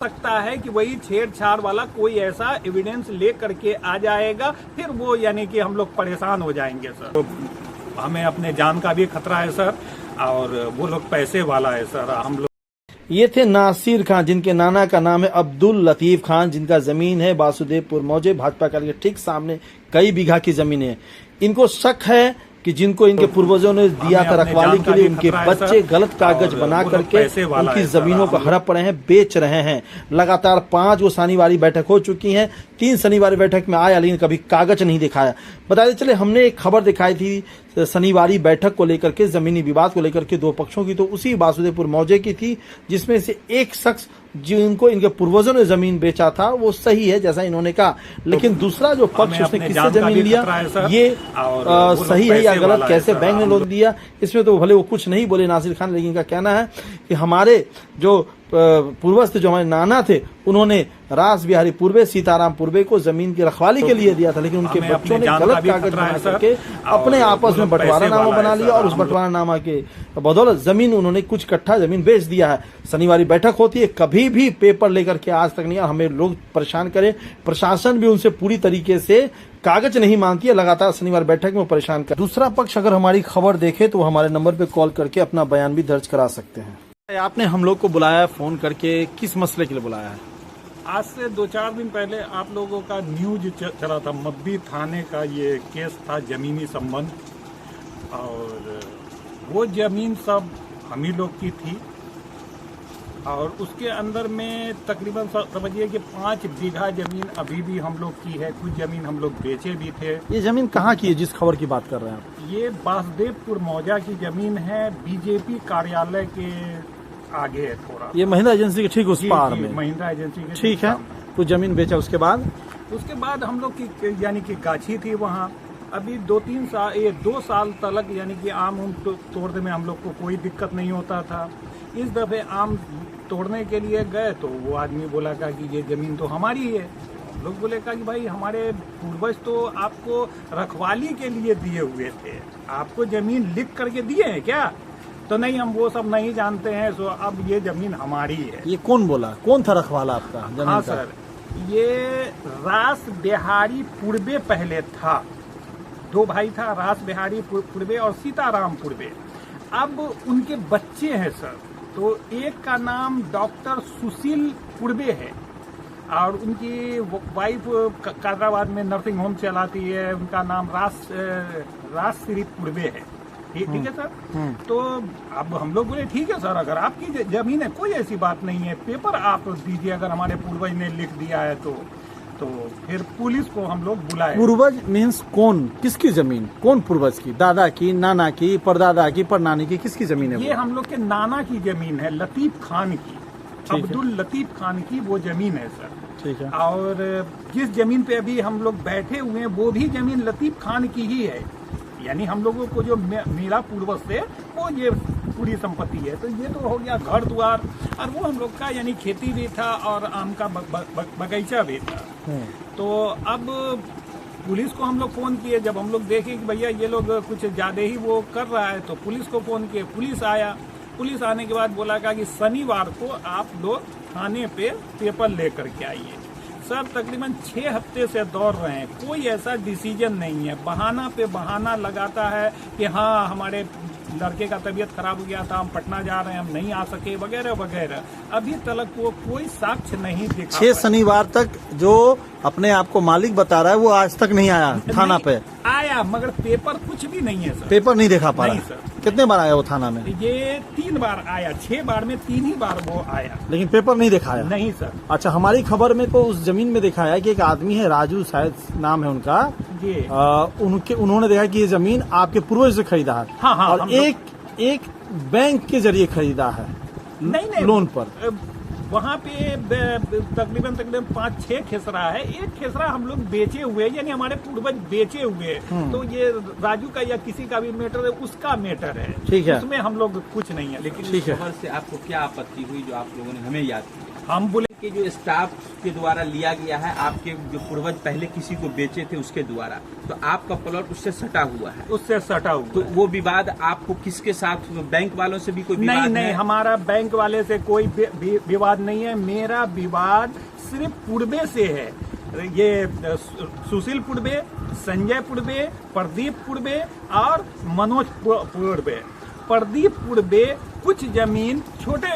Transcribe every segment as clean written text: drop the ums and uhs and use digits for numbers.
सकता है कि वही छेड़छाड़ वाला कोई ऐसा एविडेंस ले करके आ जाएगा, फिर वो यानी कि हम लोग परेशान हो जाएंगे सर। तो हमें अपने जान का भी खतरा है सर, और वो लोग पैसे वाला है सर। हम लोग ये थे नासिर खान, जिनके नाना का नाम है अब्दुल लतीफ खान, जिनका जमीन है वासुदेवपुर मौजे भाजपा का के ठीक सामने कई बीघा की जमीन है। इनको शक है कि जिनको इनके पूर्वजों ने दिया था रखवाली के लिए, उनके बच्चे गलत कागज बना करके उनकी जमीनों को हड़प रहे हैं, बेच रहे हैं। लगातार 5 वो शनिवारी बैठक हो चुकी हैं। 3 शनिवारी बैठक में आया लेकिन कभी कागज नहीं दिखाया। बताते चले, हमने एक खबर दिखाई थी शनिवारी बैठक को लेकर के, जमीनी विवाद को लेकर के 2 पक्षों की, तो उसी वासुदेवपुर मौजे की थी, जिसमें से एक शख्स जिनको इनके पूर्वजों ने जमीन बेचा था वो सही है जैसा इन्होंने कहा, लेकिन दूसरा जो पक्ष उसने किससे जमीन लिया ये सही है या गलत, कैसे बैंक ने लोन दिया, इसमें तो भले वो कुछ नहीं बोले नासिर खान, लेकिन इनका कहना है कि हमारे जो पूर्वज थे, जो हमारे नाना थे, उन्होंने रास बिहारी पूर्वे, सीताराम पूर्वे को जमीन की रखवाली के लिए दिया था, लेकिन उनके बच्चों ने गलत कागज बना करके अपने आपस में बंटवारानामा बना लिया और उस बंटवारानामा के बदौलत जमीन उन्होंने कुछ कट्ठा जमीन बेच दिया है। शनिवारी बैठक होती है, कभी भी पेपर लेकर के आज तक नहीं, और हमें लोग परेशान करें, प्रशासन भी उनसे पूरी तरीके से कागज नहीं मांगती है, लगातार शनिवार बैठक में परेशान कर। दूसरा पक्ष अगर हमारी खबर देखे तो हमारे नंबर पे कॉल करके अपना बयान भी दर्ज करा सकते हैं। आपने हम लोग को बुलाया फोन करके, किस मसले के लिए बुलाया है? आज से 2-4 दिन पहले आप लोगों का न्यूज चला था, मब्बी थाने का ये केस था, जमीनी संबंध, और वो जमीन सब हम ही लोग की थी, और उसके अंदर में तकरीबन समझिए कि 5 बीघा जमीन अभी भी हम लोग की है, कुछ जमीन हम लोग बेचे भी थे। ये जमीन कहाँ की है जिस खबर की बात कर रहे हैं आप? ये वासुदेवपुर मौजा की जमीन है, बीजेपी कार्यालय के आगे है थोड़ा। ये महिंद्रा एजेंसी के ठीक उस पार में? महिंद्रा एजेंसी के ठीक है। कुछ जमीन बेचा, उसके बाद हम लोग की यानी कि गाछी थी वहाँ। अभी 2 साल तक यानी कि आम तोड़ने में हम लोग को कोई दिक्कत नहीं होता था। इस दफे आम तोड़ने के लिए गए तो वो आदमी बोला था कि ये जमीन तो हमारी है। लोग बोले का कि भाई हमारे पूर्वज तो आपको रखवाली के लिए दिए हुए थे, आपको जमीन लिख करके दिए हैं क्या? तो नहीं, हम वो सब नहीं जानते हैं, सो अब ये जमीन हमारी है। ये कौन बोला? कौन था रखवाला आपका जमीन? हाँ सर, ये रास बिहारी पूर्वे पहले था। 2 भाई था, रास बिहारी पूर्वे और सीताराम पूर्वे। अब उनके बच्चे हैं सर, तो एक का नाम डॉक्टर सुशील पूर्वे है, और उनकी वाइफ कादराबाद में नर्सिंग होम चलाती है, उनका नाम रास श्री पूर्वे है। ठीक है सर। तो अब हम लोग बोले ठीक है सर, अगर आपकी जमीन है कोई ऐसी बात नहीं है, पेपर आप दीजिए, अगर हमारे पूर्वज ने लिख दिया है तो फिर पुलिस को हम लोग बुलाए। पूर्वज मीन्स कौन, किसकी जमीन? कौन पूर्वज की? दादा की, नाना की, परदादा की, परनानी की, किसकी जमीन है? ये हम लोग के नाना की जमीन है, लतीफ खान की, अब्दुल लतीफ खान की वो जमीन है सर। ठीक है। और जिस जमीन पे अभी हम लोग बैठे हुए हैं वो भी जमीन लतीफ खान की ही है, यानी हम लोगों को जो मेरा पूर्वज से वो ये पूरी संपत्ति है। तो ये तो हो गया घर द्वार, और वो हम लोग का यानी खेती भी था और आम का बगीचा भी था। तो अब पुलिस को हम लोग फोन किए, जब हम लोग देखे कि भैया ये लोग कुछ ज्यादा ही वो कर रहा है, तो पुलिस को फोन किए। पुलिस आया, पुलिस आने के बाद बोला कि शनिवार को आप लोग थाने पे पेपर लेकर के आइए। सर तकरीबन 6 हफ्ते से दौड़ रहे हैं, कोई ऐसा डिसीजन नहीं है, बहाना पे बहाना लगाता है कि हाँ हमारे लड़के का तबीयत खराब हो गया था, हम पटना जा रहे हैं, हम नहीं आ सके, वगैरह वगैरह। अभी तक वो कोई साक्ष्य नहीं दिखा। 6 शनिवार तक जो अपने आप को मालिक बता रहा है वो आज तक नहीं आया थाना पे? आया, मगर पेपर कुछ भी नहीं है सर। पेपर नहीं देखा पा रहा? नहीं सर। कितने बार आया वो थाना में? ये 3 बार आया, 6 बार में 3 ही बार वो आया, लेकिन पेपर नहीं दिखाया? नहीं सर। अच्छा, हमारी खबर में तो उस जमीन में दिखाया है कि एक आदमी है, राजू शायद नाम है उनका, उन्होंने देखा कि ये जमीन आपके पूर्वज से खरीदा है। हाँ, और एक बैंक के जरिए खरीदा है, नहीं लोन पर। वहाँ पे तकरीबन 5-6 खेसरा है, एक खेसरा हम लोग बेचे हुए, यानी हमारे पूर्वज बेचे हुए। तो ये राजू का या किसी का भी मैटर है, उसका मैटर है। ठीक है, उसमें हम लोग कुछ नहीं है। लेकिन इस खबर से आपको क्या आपत्ति हुई जो आप लोगों ने हमें याद किया? हम बोले आपके जो स्टाफ के द्वारा लिया गया है, आपके जो पूर्वज पहले किसी को बेचे थे उसके द्वारा, तो आपका प्लॉट उससे सटा हुआ है। उससे सटा हुआ तो है। वो विवाद आपको किसके साथ, बैंक वालों से भी कोई विवाद नहीं नहीं, है? हमारा बैंक वाले से कोई विवाद नहीं है। मेरा विवाद सिर्फ पूर्वे से है। ये सुशील पूर्वे, संजय पूर्वे, प्रदीप पूर्वे और मनोज पूर्वे। प्रदीप पूर्वे कुछ जमीन छोटे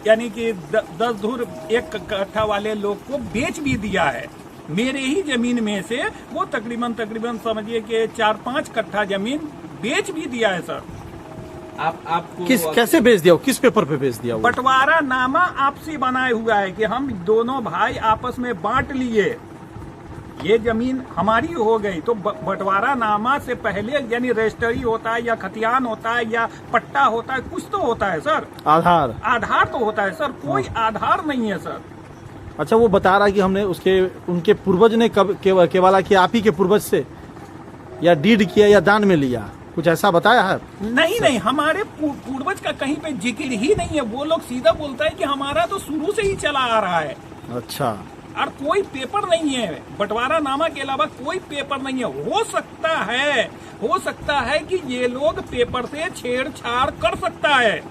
यानी कि 10 धूर 1 कट्ठा वाले लोग को बेच भी दिया है। मेरे ही जमीन में से वो तकरीबन समझिए कि 4-5 कट्ठा जमीन बेच भी दिया है सर। आपको कैसे बेच दिया, किस पेपर पे बेच दिया? बंटवारा नामा आपसी बनाए हुआ है कि हम दोनों भाई आपस में बांट लिए, ये जमीन हमारी हो गई। तो बंटवारा नामा से पहले यानी रजिस्ट्री होता है या खतियान होता है या पट्टा होता है, कुछ तो होता है सर। आधार तो होता है सर, कोई आधार नहीं है सर। अच्छा, वो बता रहा है कि हमने उनके पूर्वज ने कब केवला किया, आप ही के पूर्वज से, या डीड किया या दान में लिया, कुछ ऐसा बताया है? नहीं, हमारे पूर्वज का कहीं पे जिक्र ही नहीं है। वो लोग सीधा बोलता है कि हमारा तो शुरू से ही चला आ रहा है। अच्छा, और कोई पेपर नहीं है, बंटवारा नामा के अलावा कोई पेपर नहीं है। हो सकता है कि ये लोग पेपर से छेड़छाड़ कर सकता है।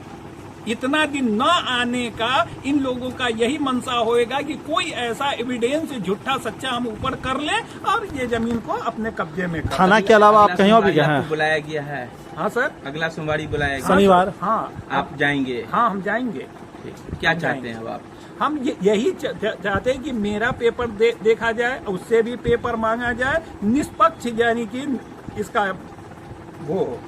इतना दिन न आने का इन लोगों का यही मंशा होएगा कि कोई ऐसा एविडेंस झूठा सच्चा हम ऊपर कर ले और ये जमीन को अपने कब्जे में कर। थाना के अलावा आप कहीं और भी गए हैं? बुलाया गया है? हाँ सर, अगला सोमवार बुलाया गया, शनिवार। हाँ, आप जाएंगे? हाँ, हम जाएंगे। क्या चाहते हैं अब आप? हम यही चाहते हैं कि मेरा पेपर देखा जाए, उससे भी पेपर मांगा जाए, निष्पक्ष यानी कि इसका वो हो।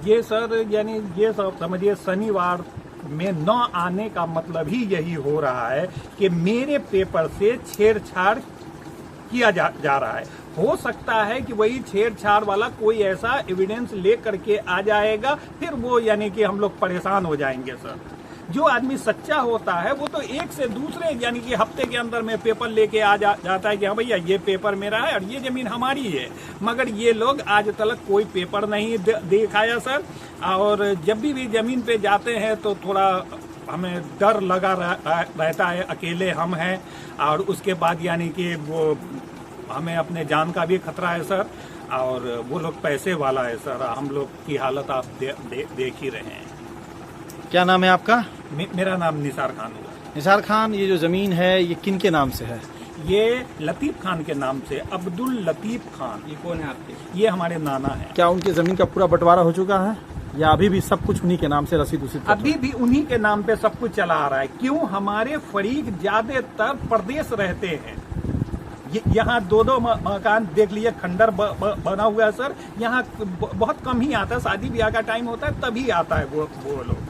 ये सर यानी ये सब समझिए, शनिवार में न आने का मतलब ही यही हो रहा है कि मेरे पेपर से छेड़छाड़ किया जा रहा है। हो सकता है कि वही छेड़छाड़ वाला कोई ऐसा एविडेंस ले करके आ जाएगा, फिर वो यानी कि हम लोग परेशान हो जाएंगे सर। जो आदमी सच्चा होता है वो तो एक से दूसरे यानी कि हफ्ते के अंदर में पेपर लेके आ जाता है कि हाँ भैया ये पेपर मेरा है और ये जमीन हमारी है। मगर ये लोग आज तक कोई पेपर नहीं दिखाया सर। और जब भी जमीन पे जाते हैं तो थोड़ा हमें डर लगा रहता है, अकेले हम हैं और उसके बाद यानी कि वो हमें अपने जान का भी खतरा है सर। और वो लोग पैसे वाला है सर। हम लोग की हालत आप देख ही रहे हैं। क्या नाम है आपका? मेरा नाम निसार खान हुआ। निसार खान, ये जो जमीन है ये किन के नाम से है? ये लतीफ खान के नाम से, अब्दुल लतीफ खान। ये कौन है आपके? ये हमारे नाना है। क्या उनकी जमीन का पूरा बंटवारा हो चुका है या अभी भी सब कुछ उन्हीं के नाम से रसीद उसी? अभी भी उन्हीं के नाम पे सब कुछ चला आ रहा है। क्यों? हमारे फरीक ज्यादातर प्रदेश रहते हैं। यहाँ 2-2 मकान देख लीजिए, खंडर बना हुआ है सर। यहाँ बहुत कम ही आता है, शादी ब्याह का टाइम होता है तभी आता है वो लोग।